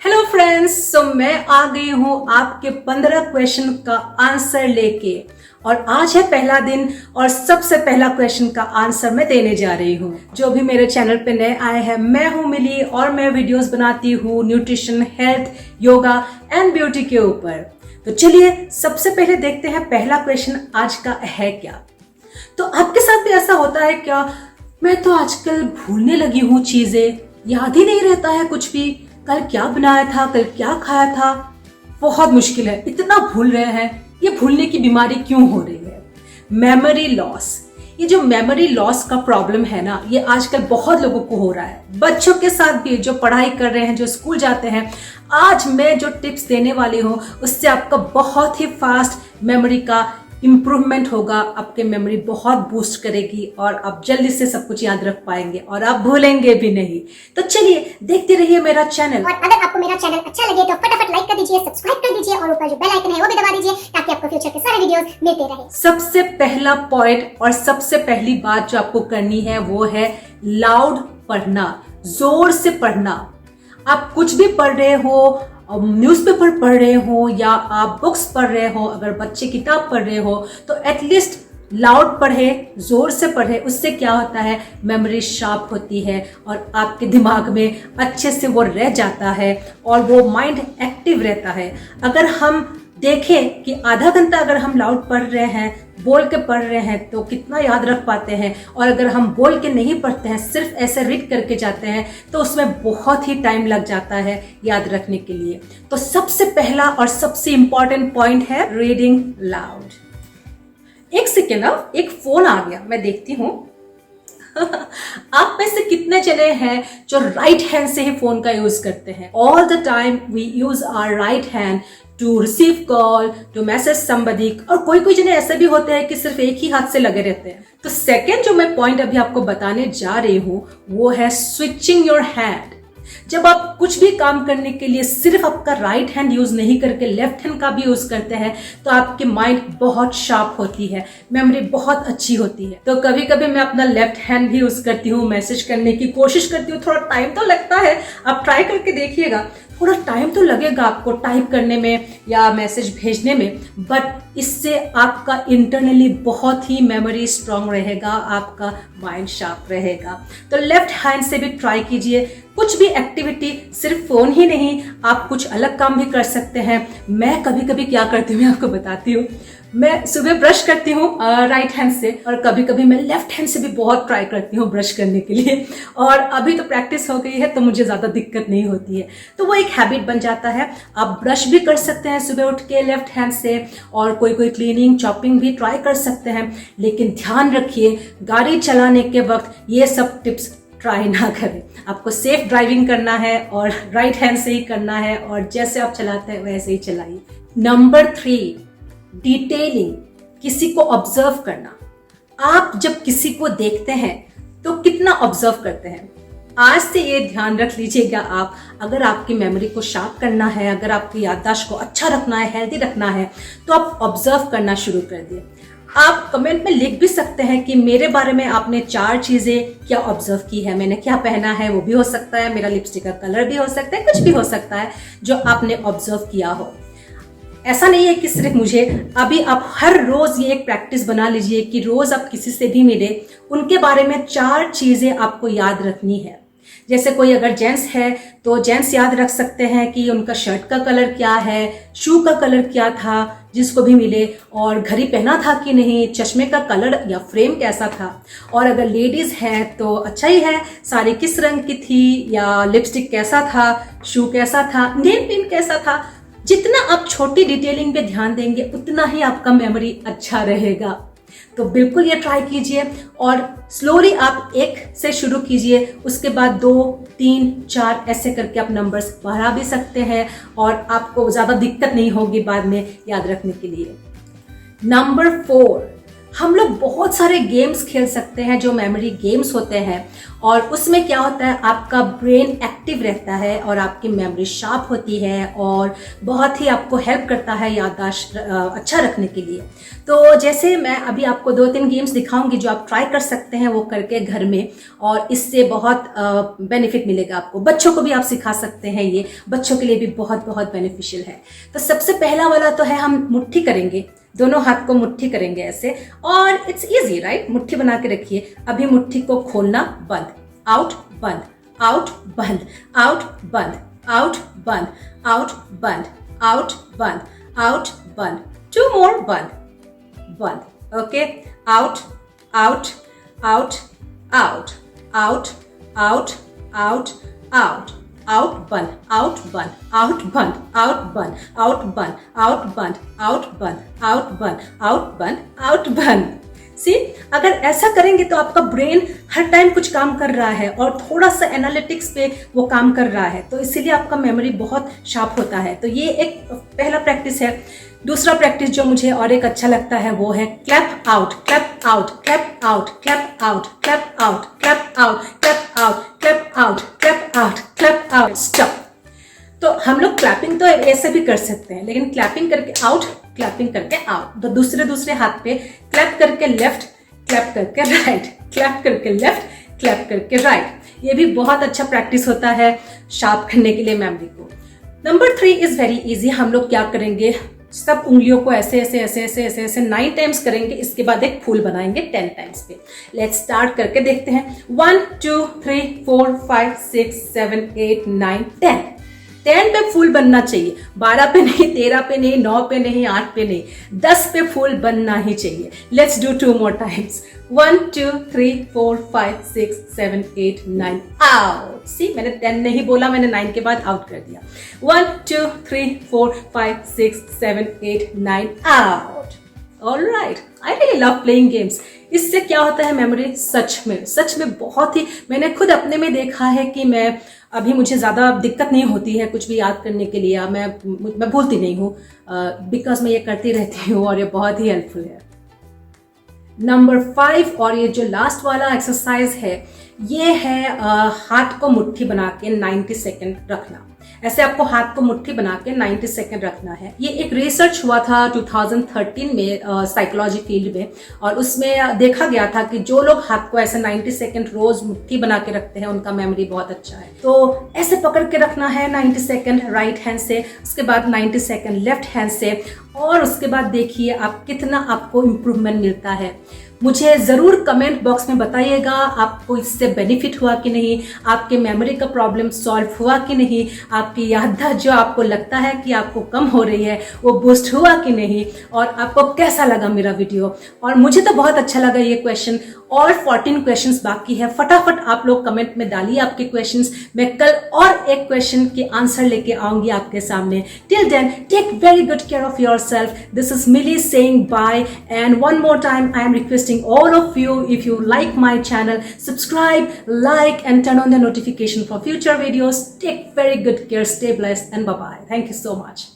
Hello friends, सो मैं आ गई हूँ आपके 15 क्वेश्चन का आंसर लेके और आज है पहला दिन और सबसे पहला क्वेश्चन का आंसर मैं देने जा रही हूँ। जो भी मेरे चैनल पे नए आए हैं, मैं हूँ मिली और मैं वीडियोस बनाती हूँ nutrition, health, yoga and beauty के ऊपर। तो चलिए सबसे पहले देखते हैं पहला क्वेश्चन आज का है क्या। तो आपके साथ भी ऐसा होता है क्या? मैं तो आजकल भूलने लगी हूँ चीजें, याद ही नहीं रहता है कुछ भी। कल क्या बनाया था, कल क्या खाया था, बहुत मुश्किल है, इतना भूल रहे हैं। ये भूलने की बीमारी क्यों हो रही है? Memory loss. ये जो मेमोरी लॉस का प्रॉब्लम है ना, ये आजकल बहुत लोगों को हो रहा है, बच्चों के साथ भी जो पढ़ाई कर रहे हैं, जो स्कूल जाते हैं। आज मैं जो टिप्स देने वाली हूँ उससे आपका बहुत ही फास्ट मेमोरी का इम्प्रूवमेंट होगा, आपके मेमोरी बहुत बूस्ट करेगी और आप जल्दी से सब कुछ याद रख पाएंगे और आप भूलेंगे भी नहीं। तो चलिए देखते रहिए मेरा चैनल। और अगर आपको मेरा चैनल अच्छा लगे तो फटाफट लाइक कर दीजिए, सब्सक्राइब कर दीजिए और ऊपर जो बेल आइकन है वो भी दबा दीजिए ताकि आपको फ्यूचर के सारे वीडियोस मिलते रहे। सबसे पहला पॉइंट और सबसे पहली बात जो आपको करनी है वो है लाउड पढ़ना, जोर से पढ़ना। आप कुछ भी पढ़ रहे हो, न्यूज़पेपर पढ़ रहे हो या आप बुक्स पढ़ रहे हो, अगर बच्चे किताब पढ़ रहे हो तो एटलीस्ट लाउड पढ़े, जोर से पढ़े। उससे क्या होता है, मेमोरी शार्प होती है और आपके दिमाग में अच्छे से वो रह जाता है और वो माइंड एक्टिव रहता है। अगर हम देखें कि आधा घंटा अगर हम लाउड पढ़ रहे हैं, बोल के पढ़ रहे हैं, तो कितना याद रख पाते हैं। और अगर हम बोल के नहीं पढ़ते हैं, सिर्फ ऐसे रीड करके जाते हैं, तो उसमें बहुत ही टाइम लग जाता है याद रखने के लिए। तो सबसे पहला और सबसे इंपॉर्टेंट पॉइंट है रीडिंग लाउड। एक सेकेंड, एक फोन आ गया, मैं देखती हूँ। आप में से कितने जने हैं जो राइट हैंड से ही फोन का यूज करते हैं? All the time we use our right hand to receive call, to message somebody. और कोई कोई जने ऐसे भी होते हैं कि सिर्फ एक ही हाथ से लगे रहते हैं। तो सेकेंड जो मैं पॉइंट अभी आपको बताने जा रही हूँ वो है स्विचिंग योर हैंड। जब आप कुछ भी काम करने के लिए सिर्फ आपका राइट हैंड यूज नहीं करके लेफ्ट हैंड का भी यूज करते हैं तो आपकी माइंड बहुत शार्प होती है, मेमोरी बहुत अच्छी होती है। तो कभी कभी मैं अपना लेफ्ट हैंड भी यूज करती हूँ, मैसेज करने की कोशिश करती हूँ। थोड़ा टाइम तो लगता है, आप ट्राई करके देखिएगा। थोड़ा टाइम तो लगेगा आपको टाइप करने में या मैसेज भेजने में, बट इससे आपका इंटरनली बहुत ही मेमोरी स्ट्रांग रहेगा, आपका माइंड शार्प रहेगा। तो लेफ्ट हैंड से भी ट्राई कीजिए। कुछ भी एक्टिविटी, सिर्फ फोन ही नहीं, आप कुछ अलग काम भी कर सकते हैं। मैं कभी कभी क्या करती हूँ मैं आपको बताती हूँ। मैं सुबह ब्रश करती हूँ राइट हैंड से और कभी कभी मैं लेफ्ट हैंड से भी बहुत ट्राई करती हूँ ब्रश करने के लिए। और अभी तो प्रैक्टिस हो गई है तो मुझे ज़्यादा दिक्कत नहीं होती है, तो वो एक हैबिट बन जाता है। आप ब्रश भी कर सकते हैं सुबह उठ के लेफ्ट हैंड से, और कोई कोई क्लीनिंग, चॉपिंग भी ट्राई कर सकते हैं। लेकिन ध्यान रखिए, गाड़ी चलाने के वक्त ये सब टिप्स ट्राई ना करें। आपको सेफ ड्राइविंग करना है और राइट हैंड से ही करना है और जैसे आप चलाते हैं वैसे ही चलाइए। नंबर 3, डिटेलिंग, किसी को ऑब्जर्व करना। आप जब किसी को देखते हैं तो कितना ऑब्जर्व करते हैं? आज से ये ध्यान रख लीजिएगा आप, अगर आपकी मेमोरी को शार्प करना है, अगर आपकी याददाश्त को अच्छा रखना है, हेल्दी रखना है, तो आप ऑब्जर्व करना शुरू कर दिए। आप कमेंट में लिख भी सकते हैं कि मेरे बारे में आपने 4 चीजें क्या ऑब्जर्व की है। मैंने क्या पहना है वो भी हो सकता है, मेरा लिपस्टिक का कलर भी हो सकता है, कुछ भी हो सकता है जो आपने ऑब्जर्व किया हो। ऐसा नहीं है कि सिर्फ मुझे। अभी आप हर रोज ये एक प्रैक्टिस बना लीजिए कि रोज आप किसी से भी मिले, उनके बारे में 4 चीजें आपको याद रखनी है। जैसे कोई अगर जेंट्स है तो जेंट्स याद रख सकते हैं कि उनका शर्ट का कलर क्या है, शू का कलर क्या था जिसको भी मिले, और घड़ी पहना था कि नहीं, चश्मे का कलर या फ्रेम कैसा था। और अगर लेडीज है तो अच्छा ही है, साड़ी किस रंग की थी, या लिपस्टिक कैसा था, शू कैसा था, नेल पेंट कैसा था। जितना आप छोटी डिटेलिंग पे ध्यान देंगे उतना ही आपका मेमोरी अच्छा रहेगा। तो बिल्कुल ये ट्राई कीजिए और स्लोली आप 1 से शुरू कीजिए, उसके बाद 2, 3, 4 ऐसे करके आप नंबर्स बढ़ा भी सकते हैं और आपको ज़्यादा दिक्कत नहीं होगी बाद में याद रखने के लिए। नंबर 4, हम लोग बहुत सारे गेम्स खेल सकते हैं जो मेमोरी गेम्स होते हैं, और उसमें क्या होता है आपका ब्रेन एक्टिव रहता है और आपकी मेमोरी शार्प होती है और बहुत ही आपको हेल्प करता है याददाश्त अच्छा रखने के लिए। तो जैसे मैं अभी आपको 2-3 गेम्स दिखाऊंगी जो आप ट्राई कर सकते हैं वो करके घर में, और इससे बहुत बेनिफिट मिलेगा आपको। बच्चों को भी आप सिखा सकते हैं, ये बच्चों के लिए भी बहुत बहुत बेनिफिशियल है। तो सबसे पहला वाला तो है हम मुट्ठी करेंगे, दोनों हाथ को मुट्ठी करेंगे ऐसे, और इट्स इजी राइट। मुट्ठी बना के रखिए। अभी मुट्ठी को खोलना, बंद, आउट बंद, आउट बंद, आउट बंद, आउट बंद, आउट बंद, आउट बंद, आउट बंद, 2 more, बंद बंद। Okay, out out out out out out out out out बंद, आउट बंद, आउट बंद, आउट बंद, आउट बंद, आउट बंद, आउट बंद, आउट बंद, आउट बंद, आउट बंद। सी, अगर ऐसा करेंगे तो आपका ब्रेन हर टाइम कुछ काम कर रहा है और थोड़ा सा एनालिटिक्स पे वो काम कर रहा है, तो इसीलिए आपका मेमोरी बहुत शार्प होता है। तो ये एक पहला प्रैक्टिस है। दूसरा प्रैक्टिस जो मुझे और एक अच्छा लगता है वो है clap out, clap out, clap out, clap out, clap out, clap out, clap out, clap out, clap out, clap out, stop. तो हम लोग क्लैपिंग तो ऐसे भी कर सकते हैं, लेकिन क्लैपिंग करके आउट, क्लैपिंग करके आउट। तो दूसरे हाथ पे क्लैप करके लेफ्ट, क्लैप करके राइट, क्लैप करके लेफ्ट, क्लैप करके राइट। ये भी बहुत अच्छा प्रैक्टिस होता है शार्प करने के लिए मेमोरी को। Number 3 is very easy. हम लोग क्या करेंगे, सब उंगलियों को ऐसे ऐसे ऐसे ऐसे ऐसे ऐसे 9 टाइम्स करेंगे। इसके बाद एक फूल बनाएंगे 10 टाइम्स पे। लेट्स स्टार्ट करके देखते हैं। 1 2 3 4 5 6 7 8 9 10। 10 पे फूल बनना चाहिए, 12 पे नहीं, 13 पे नहीं, 9 पे नहीं, 8 पे नहीं, 10 पे फूल बनना ही चाहिए। Let's do 2 more times। 1 2 3 4 5 6 7 8 9 out. सी, मैंने 10 नहीं बोला, मैंने 9 के बाद आउट कर दिया। 1 2 3 4 5 6 7 8 9 out. Alright, I really love playing games. इससे क्या होता है मेमोरी सच में बहुत ही, मैंने खुद अपने में देखा है कि मैं अभी मुझे ज़्यादा दिक्कत नहीं होती है कुछ भी याद करने के लिए। मैं भूलती नहीं हूँ बिकॉज मैं ये करती रहती हूँ और ये बहुत ही हेल्पफुल है। नंबर 5 और ये जो लास्ट वाला एक्सरसाइज है ये है हाथ को मुट्ठी बना के 90 सेकेंड रखना। ऐसे आपको हाथ को मुट्ठी बना के 90 सेकेंड रखना है। ये एक रिसर्च हुआ था 2013 में साइकोलॉजी फील्ड में, और उसमें देखा गया था कि जो लोग हाथ को ऐसे 90 सेकेंड रोज मुट्ठी बना के रखते हैं उनका मेमोरी बहुत अच्छा है। तो ऐसे पकड़ के रखना है 90 सेकेंड राइट हैंड से, उसके बाद 90 सेकेंड लेफ्ट हैंड से, और उसके बाद देखिए आप कितना आपको इम्प्रूवमेंट मिलता है। मुझे ज़रूर कमेंट बॉक्स में बताइएगा आपको इससे बेनिफिट हुआ कि नहीं, आपके मेमोरी का प्रॉब्लम सॉल्व हुआ कि नहीं, आपकी याददाश्त जो आपको लगता है कि आपको कम हो रही है वो बूस्ट हुआ कि नहीं, और आपको कैसा लगा मेरा वीडियो। और मुझे तो बहुत अच्छा लगा ये क्वेश्चन। और 14 क्वेश्चंस बाकी है, फटाफट आप लोग कमेंट में डालिए आपके क्वेश्चंस। मैं कल और एक क्वेश्चन के आंसर लेके आऊंगी आपके सामने। Till then, take very good care of yourself. This is Millie saying bye, and one more time I am requesting all of you, if you like my channel, subscribe, like and turn on the notification for future videos. Take very good care, stay blessed, and bye bye. Thank you so much.